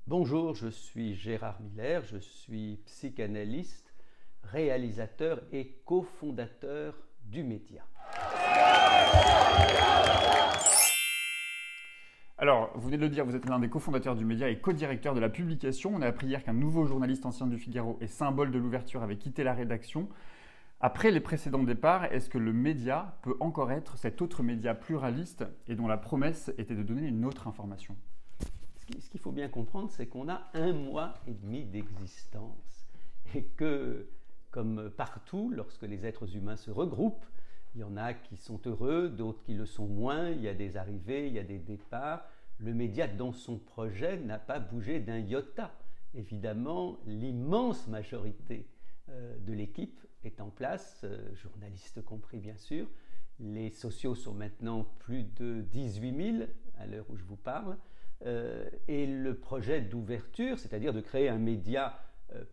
Bonjour, je suis Gérard Miller, je suis psychanalyste, réalisateur et cofondateur du média. Alors, vous venez de le dire, vous êtes l'un des cofondateurs du média et co-directeur de la publication. On a appris hier qu'un nouveau journaliste ancien du Figaro et symbole de l'ouverture avait quitté la rédaction. Après les précédents départs, est-ce que le média peut encore être cet autre média pluraliste et dont la promesse était de donner une autre information ? Ce qu'il faut bien comprendre, c'est qu'on a 1 mois et demi d'existence et que, comme partout, lorsque les êtres humains se regroupent, il y en a qui sont heureux, d'autres qui le sont moins, il y a des arrivées, il y a des départs. Le média, dans son projet, n'a pas bougé d'un iota. Évidemment, l'immense majorité de l'équipe est en place, journalistes compris bien sûr. Les sociaux sont maintenant plus de 18 000 à l'heure où je vous parle. Et le projet d'ouverture, c'est-à-dire de créer un média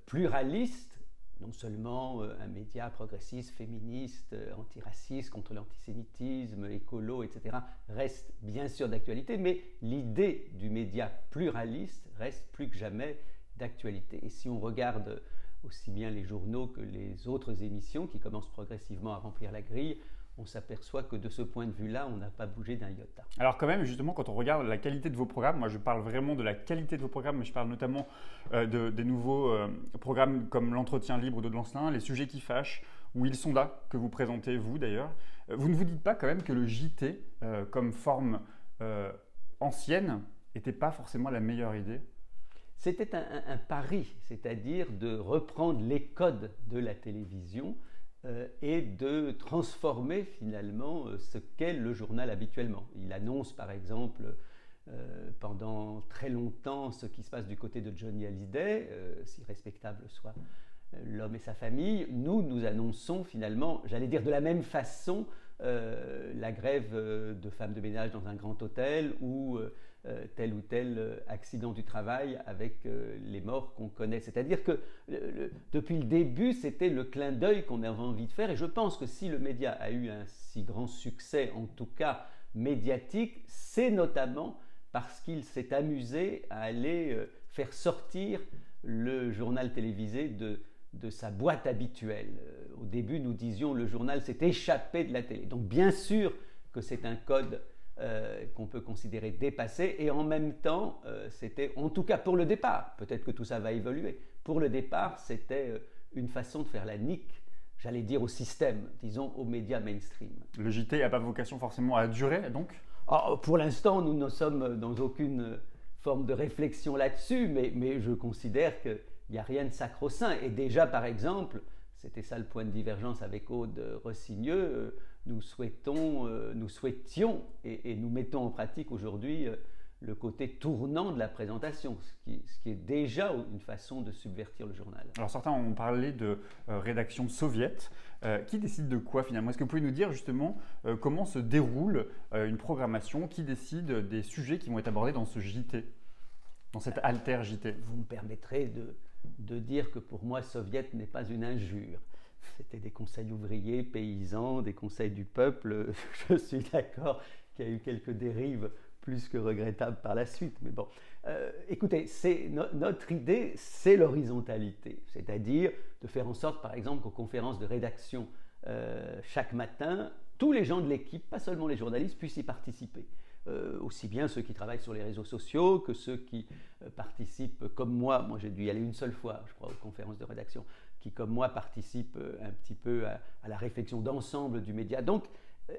pluraliste, non seulement un média progressiste, féministe, antiraciste, contre l'antisémitisme, écolo, etc., reste bien sûr d'actualité, mais l'idée du média pluraliste reste plus que jamais d'actualité. Et si on regarde aussi bien les journaux que les autres émissions qui commencent progressivement à remplir la grille, on s'aperçoit que de ce point de vue-là, on n'a pas bougé d'un iota. Alors quand même, justement, quand on regarde la qualité de vos programmes, moi je parle vraiment de la qualité de vos programmes, mais je parle notamment des nouveaux programmes comme l'entretien libre de Lancelin, les sujets qui fâchent, ou Ils sont là, que vous présentez vous d'ailleurs. Vous ne vous dites pas quand même que le JT, comme forme ancienne, n'était pas forcément la meilleure idée ? C'était un pari, c'est-à-dire de reprendre les codes de la télévision et de transformer finalement ce qu'est le journal habituellement. Il annonce par exemple pendant très longtemps ce qui se passe du côté de Johnny Hallyday, si respectable soit l'homme et sa famille. Nous annonçons finalement, j'allais dire de la même façon, la grève de femmes de ménage dans un grand hôtel ou tel ou tel accident du travail avec les morts qu'on connaît. C'est-à-dire que depuis le début, c'était le clin d'œil qu'on avait envie de faire. Et je pense que si le média a eu un si grand succès, en tout cas médiatique, c'est notamment parce qu'il s'est amusé à aller faire sortir le journal télévisé de sa boîte habituelle. Au début, nous disions le journal s'est échappé de la télé. Donc bien sûr que c'est un code qu'on peut considérer dépassé, et en même temps, c'était, en tout cas pour le départ, peut-être que tout ça va évoluer, pour le départ, c'était une façon de faire la nique, j'allais dire au système, disons aux médias mainstream. Le JT n'a pas vocation forcément à durer, donc ? Pour l'instant, nous ne sommes dans aucune forme de réflexion là-dessus, mais je considère qu'il n'y a rien de sacro-saint. Et déjà, par exemple, c'était ça le point de divergence avec Aude Rossigneux, nous souhaitions et nous mettons en pratique aujourd'hui le côté tournant de la présentation, ce qui est déjà une façon de subvertir le journal. Alors certains ont parlé de rédaction soviète. Qui décide de quoi finalement ? Est-ce que vous pouvez nous dire justement comment se déroule une programmation ? Qui décide des sujets qui vont être abordés dans ce JT, dans cet alter JT ? Vous me permettrez de dire que pour moi, soviète n'est pas une injure. C'était des conseils ouvriers, paysans, des conseils du peuple. Je suis d'accord qu'il y a eu quelques dérives plus que regrettables par la suite. Mais bon, écoutez, notre idée, c'est l'horizontalité. C'est-à-dire de faire en sorte, par exemple, qu'aux conférences de rédaction, chaque matin, tous les gens de l'équipe, pas seulement les journalistes, puissent y participer. Aussi bien ceux qui travaillent sur les réseaux sociaux que ceux qui participent comme moi j'ai dû y aller une seule fois, je crois, aux conférences de rédaction, qui comme moi participent un petit peu à la réflexion d'ensemble du média. Donc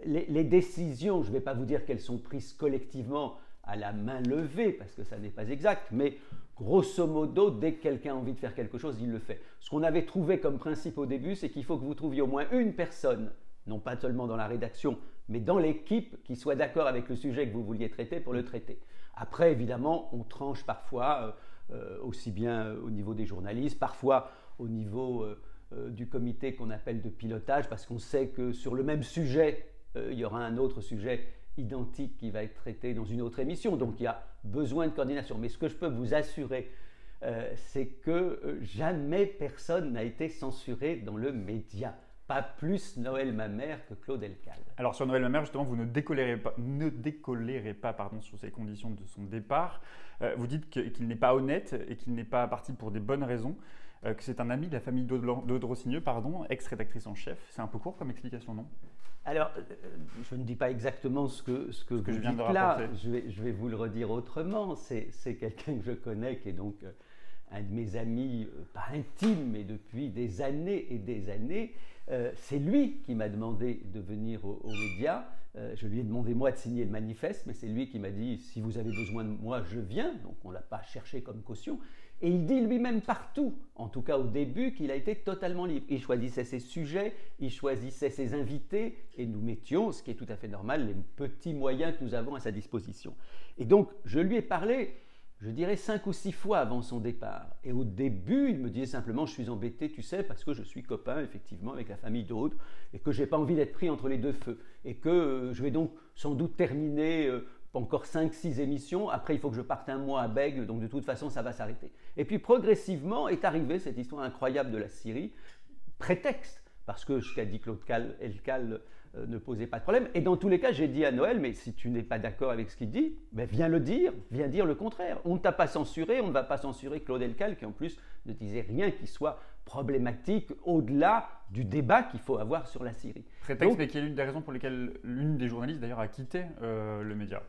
les décisions, je ne vais pas vous dire qu'elles sont prises collectivement à la main levée, parce que ça n'est pas exact, mais grosso modo, dès que quelqu'un a envie de faire quelque chose, il le fait. Ce qu'on avait trouvé comme principe au début, c'est qu'il faut que vous trouviez au moins une personne, non pas seulement dans la rédaction, mais dans l'équipe qui soit d'accord avec le sujet que vous vouliez traiter pour le traiter. Après, évidemment, on tranche parfois, aussi bien au niveau des journalistes, parfois au niveau du comité qu'on appelle de pilotage, parce qu'on sait que sur le même sujet, il y aura un autre sujet identique qui va être traité dans une autre émission. Donc il y a besoin de coordination. Mais ce que je peux vous assurer, c'est que jamais personne n'a été censuré dans le média. pas plus Noël Mamère que Claude Elkal. Alors sur Noël Mamère, justement, vous ne décolérez pas sur ces conditions de son départ. Vous dites qu'il n'est pas honnête et qu'il n'est pas parti pour des bonnes raisons, que c'est un ami de la famille d'Aude Rossigneux, ex-rédactrice en chef. C'est un peu court comme explication, non? Alors, je ne dis pas exactement ce que vous je viens dites de là. rapporter. Je vais vous le redire autrement. C'est quelqu'un que je connais, qui est donc un de mes amis, pas intime, mais depuis des années et des années. C'est lui qui m'a demandé de venir aux médias. Je lui ai demandé, moi, de signer le manifeste, mais c'est lui qui m'a dit, si vous avez besoin de moi, je viens. Donc, on ne l'a pas cherché comme caution. Et il dit lui-même partout, en tout cas au début, qu'il a été totalement libre. Il choisissait ses sujets, il choisissait ses invités, et nous mettions, ce qui est tout à fait normal, les petits moyens que nous avons à sa disposition. Et donc, je lui ai parlé, je dirais 5 ou 6 fois avant son départ. Et au début, il me disait simplement, je suis embêté, tu sais, parce que je suis copain, effectivement, avec la famille d'Aude, et que je n'ai pas envie d'être pris entre les deux feux. Et que je vais donc sans doute terminer encore 5-6 émissions. Après, il faut que je parte un mois à Bègle, donc de toute façon, ça va s'arrêter. Et puis, progressivement, est arrivée cette histoire incroyable de la Syrie, prétexte, parce que ce qu'a dit Claude Elkal ne posait pas de problème. Et dans tous les cas, j'ai dit à Noël, mais si tu n'es pas d'accord avec ce qu'il dit, ben viens le dire, viens dire le contraire. On ne t'a pas censuré, on ne va pas censurer Claude Elkal, qui en plus ne disait rien qui soit problématique au-delà du débat qu'il faut avoir sur la Syrie. Prétexte, donc, mais qui est l'une des raisons pour lesquelles l'une des journalistes d'ailleurs a quitté le média.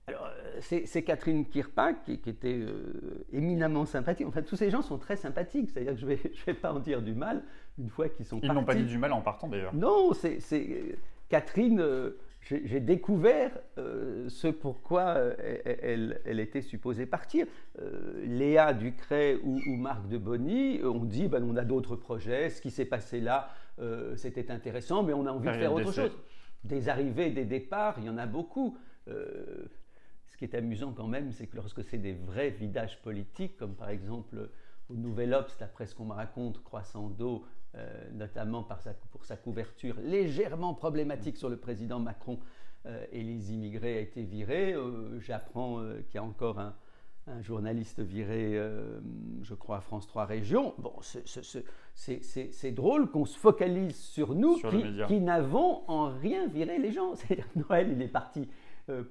Alors, c'est Catherine Kirpak qui était éminemment sympathique. Enfin, tous ces gens sont très sympathiques. C'est-à-dire que je vais pas en dire du mal une fois qu'ils sont partis. Ils n'ont pas dit du mal en partant d'ailleurs. Non, Catherine, j'ai découvert ce pourquoi elle était supposée partir. Léa Ducret ou Marc de Bonny ont dit ben, on a d'autres projets, ce qui s'est passé là, c'était intéressant, mais on a envie de faire autre chose. Des arrivées, des départs, il y en a beaucoup. Ce qui est amusant quand même, c'est que lorsque c'est des vrais vidages politiques, comme par exemple au Nouvel Obs, d'après ce qu'on me raconte, Croissant d'eau, notamment pour sa couverture légèrement problématique sur le président Macron et les immigrés a été viré. J'apprends qu'il y a encore un journaliste viré, je crois, à France 3 Régions. Bon, c'est drôle qu'on se focalise sur nous qui n'avons en rien viré les gens. C'est-à-dire Noël, il est parti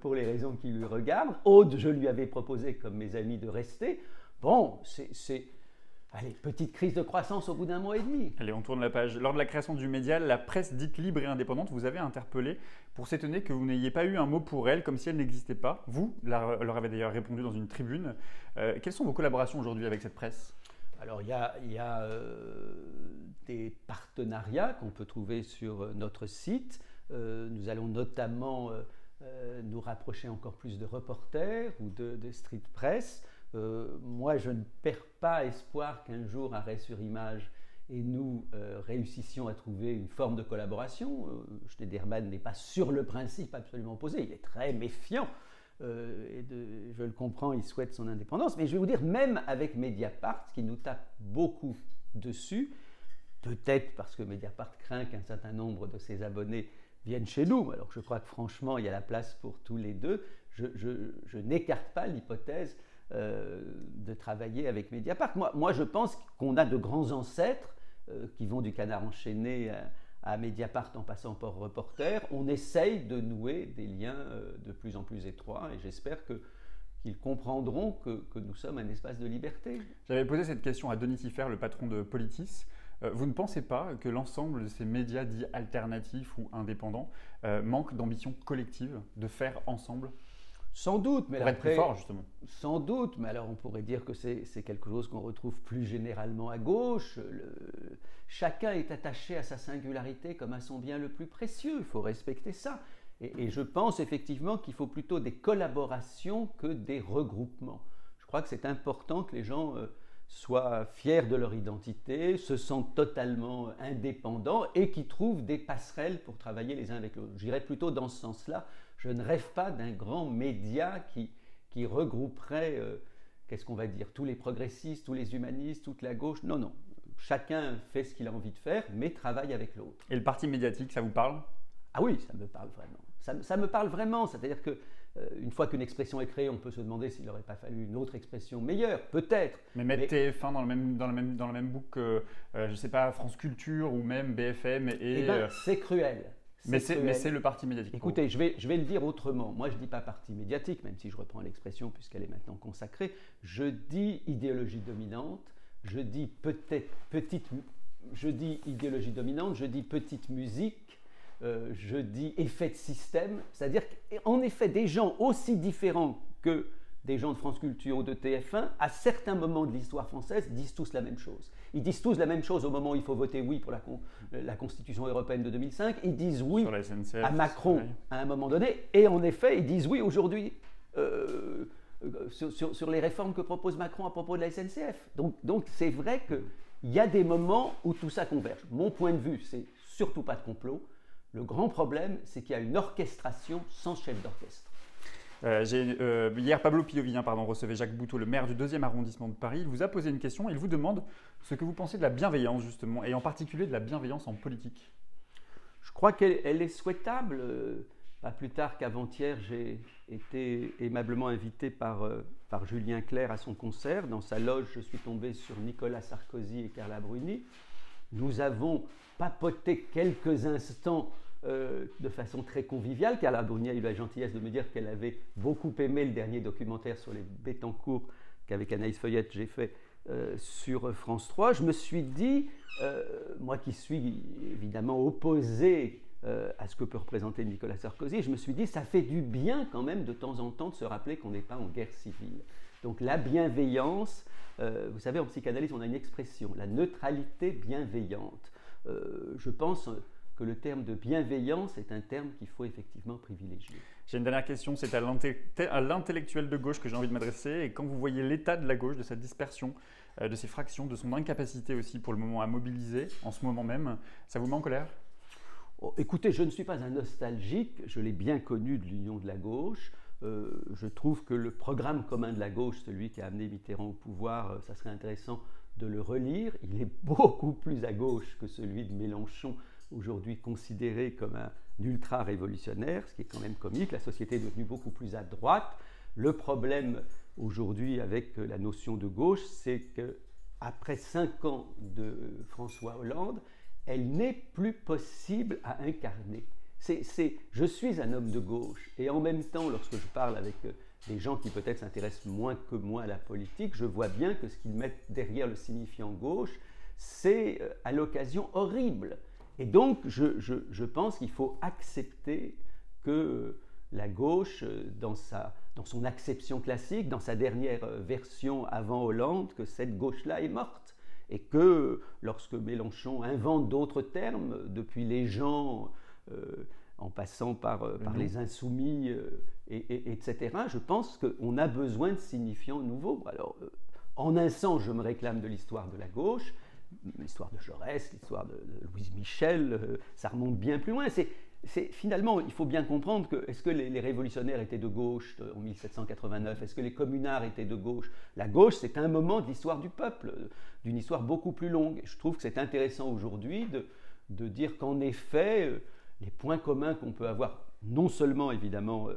pour les raisons qui lui regardent. Aude, je lui avais proposé, comme mes amis, de rester. Bon, allez, petite crise de croissance au bout d'un mois et demi. Allez, on tourne la page. Lors de la création du média, la presse dite libre et indépendante vous avez interpellé pour s'étonner que vous n'ayez pas eu un mot pour elle, comme si elle n'existait pas. Vous leur avez d'ailleurs répondu dans une tribune. Quelles sont vos collaborations aujourd'hui avec cette presse ? Alors, il y a des partenariats qu'on peut trouver sur notre site. Nous allons notamment nous rapprocher encore plus de reporters ou de street press. Moi, je ne perds pas espoir qu'un jour, Arrêt sur Image et nous réussissions à trouver une forme de collaboration. Schneiderman n'est pas sur le principe absolument opposé, il est très méfiant. Je le comprends, il souhaite son indépendance. Mais je vais vous dire, même avec Mediapart, qui nous tape beaucoup dessus, peut-être parce que Mediapart craint qu'un certain nombre de ses abonnés viennent chez nous, alors que je crois que franchement, il y a la place pour tous les deux. Je n'écarte pas l'hypothèse de travailler avec Mediapart. Moi, je pense qu'on a de grands ancêtres qui vont du Canard enchaîné à Mediapart en passant par Reporter. On essaye de nouer des liens de plus en plus étroits et j'espère qu'ils comprendront que nous sommes un espace de liberté. J'avais posé cette question à Denis Siffert, le patron de Politis. Vous ne pensez pas que l'ensemble de ces médias dits alternatifs ou indépendants manquent d'ambition collective, de faire ensemble ? Sans doute, mais pour être plus fort, justement. Sans doute, mais alors on pourrait dire que c'est quelque chose qu'on retrouve plus généralement à gauche. Chacun est attaché à sa singularité comme à son bien le plus précieux, il faut respecter ça. Et je pense effectivement qu'il faut plutôt des collaborations que des regroupements. Je crois que c'est important que les gens soient fiers de leur identité, se sentent totalement indépendants et qui trouvent des passerelles pour travailler les uns avec l'autre. J'irais plutôt dans ce sens-là. Je ne rêve pas d'un grand média qui regrouperait, qu'est-ce qu'on va dire, tous les progressistes, tous les humanistes, toute la gauche. Non, non. Chacun fait ce qu'il a envie de faire, mais travaille avec l'autre. Et le parti médiatique, ça vous parle ? Ah oui, ça me parle vraiment. Ça me parle vraiment. C'est-à-dire que Une fois qu'une expression est créée, on peut se demander s'il n'aurait pas fallu une autre expression meilleure, peut-être. Mais mettre TF1 dans la même boucle que, je ne sais pas, France Culture ou même BFM Eh ben, c'est cruel. Mais c'est le parti médiatique. Écoutez, je vais le dire autrement. Moi, je ne dis pas parti médiatique, même si je reprends l'expression puisqu'elle est maintenant consacrée. Je dis idéologie dominante, je dis idéologie dominante, je dis petite musique, je dis effet de système. C'est-à-dire qu'en effet, des gens aussi différents que des gens de France Culture ou de TF1, à certains moments de l'histoire française, disent tous la même chose. Ils disent tous la même chose au moment où il faut voter oui pour la Constitution européenne de 2005. Ils disent oui à Macron à un moment donné. Et en effet, ils disent oui aujourd'hui sur les réformes que propose Macron à propos de la SNCF. Donc c'est vrai qu'il y a des moments où tout ça converge. Mon point de vue, c'est surtout pas de complot. Le grand problème, c'est qu'il y a une orchestration sans chef d'orchestre. Hier, Pablo Pillovien recevait Jacques Boutot, le maire du 2e arrondissement de Paris. Il vous a posé une question. Il vous demande ce que vous pensez de la bienveillance, justement, et en particulier de la bienveillance en politique. Je crois qu'elle est souhaitable. Pas plus tard qu'avant-hier, j'ai été aimablement invité par Julien Clerc à son concert. Dans sa loge, je suis tombé sur Nicolas Sarkozy et Carla Bruni. Nous avons papoté quelques instants de façon très conviviale. Carla Bruni a eu la gentillesse de me dire qu'elle avait beaucoup aimé le dernier documentaire sur les Bettencourt qu'avec Anaïs Feuillette j'ai fait sur France 3. Je me suis dit, moi qui suis évidemment opposé à ce que peut représenter Nicolas Sarkozy, je me suis dit, ça fait du bien quand même de temps en temps de se rappeler qu'on n'est pas en guerre civile. Donc la bienveillance, vous savez, en psychanalyse, on a une expression, la neutralité bienveillante. Je pense que le terme de bienveillance est un terme qu'il faut effectivement privilégier. J'ai une dernière question, c'est à l'intellectuel de gauche que j'ai envie de m'adresser. Et quand vous voyez l'état de la gauche, de sa dispersion, de ses fractions, de son incapacité aussi pour le moment à mobiliser, en ce moment même, ça vous met en colère ? Écoutez, je ne suis pas un nostalgique, je l'ai bien connu de l'union de la gauche. Je trouve que le programme commun de la gauche, celui qui a amené Mitterrand au pouvoir, ça serait intéressant de le relire. Il est beaucoup plus à gauche que celui de Mélenchon, aujourd'hui considéré comme un ultra-révolutionnaire, ce qui est quand même comique. La société est devenue beaucoup plus à droite. Le problème aujourd'hui avec la notion de gauche, c'est qu'après 5 ans de François Hollande, elle n'est plus possible à incarner. Je suis un homme de gauche et en même temps, lorsque je parle avec des gens qui peut-être s'intéressent moins que moi à la politique, je vois bien que ce qu'ils mettent derrière le signifiant gauche, c'est à l'occasion horrible. Et donc, je pense qu'il faut accepter que la gauche, dans son acception classique, dans sa dernière version avant Hollande, que cette gauche-là est morte. Et que lorsque Mélenchon invente d'autres termes, depuis les gens, en passant par les insoumis, etc., je pense qu'on a besoin de signifiants nouveaux. Alors, en un sens, je me réclame de l'histoire de la gauche, l'histoire de Jaurès, l'histoire de Louise Michel, ça remonte bien plus loin. Finalement, il faut bien comprendre que est-ce que les révolutionnaires étaient de gauche en 1789? Est-ce que les communards étaient de gauche? La gauche, c'est un moment de l'histoire du peuple, d'une histoire beaucoup plus longue. Je trouve que c'est intéressant aujourd'hui de dire qu'en effet, les points communs qu'on peut avoir, non seulement évidemment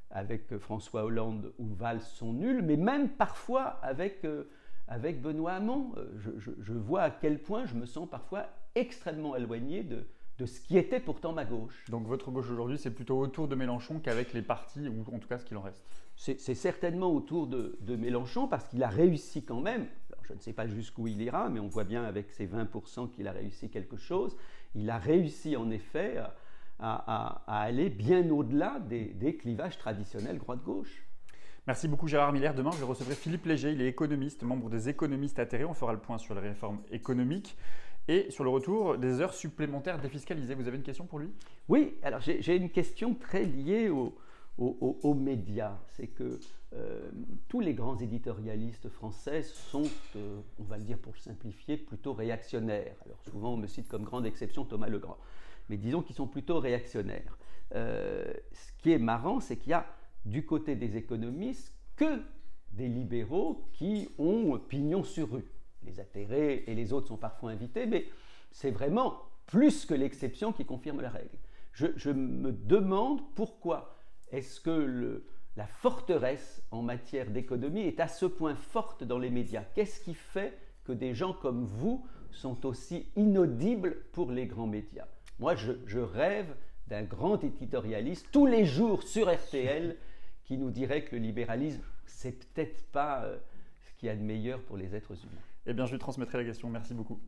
avec François Hollande ou Valls sont nuls, mais même parfois avec Benoît Hamon. Je vois à quel point je me sens parfois extrêmement éloigné de ce qui était pourtant ma gauche. Donc votre gauche aujourd'hui, c'est plutôt autour de Mélenchon qu'avec les partis, ou en tout cas ce qu'il en reste? C'est certainement autour de Mélenchon, parce qu'il a réussi quand même, alors je ne sais pas jusqu'où il ira, mais on voit bien avec ses 20% qu'il a réussi quelque chose. Il a réussi en effet à aller bien au-delà des clivages traditionnels droite-gauche. Merci beaucoup Gérard Miller. Demain, je recevrai Philippe Léger, il est économiste, membre des économistes atterrés. On fera le point sur les réformes économiques. Et sur le retour des heures supplémentaires défiscalisées, vous avez une question pour lui? Oui, alors j'ai une question très liée aux médias. C'est que tous les grands éditorialistes français sont, on va le dire pour le simplifier, plutôt réactionnaires. Alors souvent on me cite comme grande exception Thomas Legrand, mais disons qu'ils sont plutôt réactionnaires. Ce qui est marrant, c'est qu'il y a du côté des économistes que des libéraux qui ont pignon sur rue. Les atterrés et les autres sont parfois invités, mais c'est vraiment plus que l'exception qui confirme la règle. Je me demande pourquoi est-ce que la forteresse en matière d'économie est à ce point forte dans les médias. Qu'est-ce qui fait que des gens comme vous sont aussi inaudibles pour les grands médias? Moi, je rêve d'un grand éditorialiste tous les jours sur RTL qui nous dirait que le libéralisme, c'est peut-être pas ce qu'il y a de meilleur pour les êtres humains. Eh bien, je lui transmettrai la question. Merci beaucoup.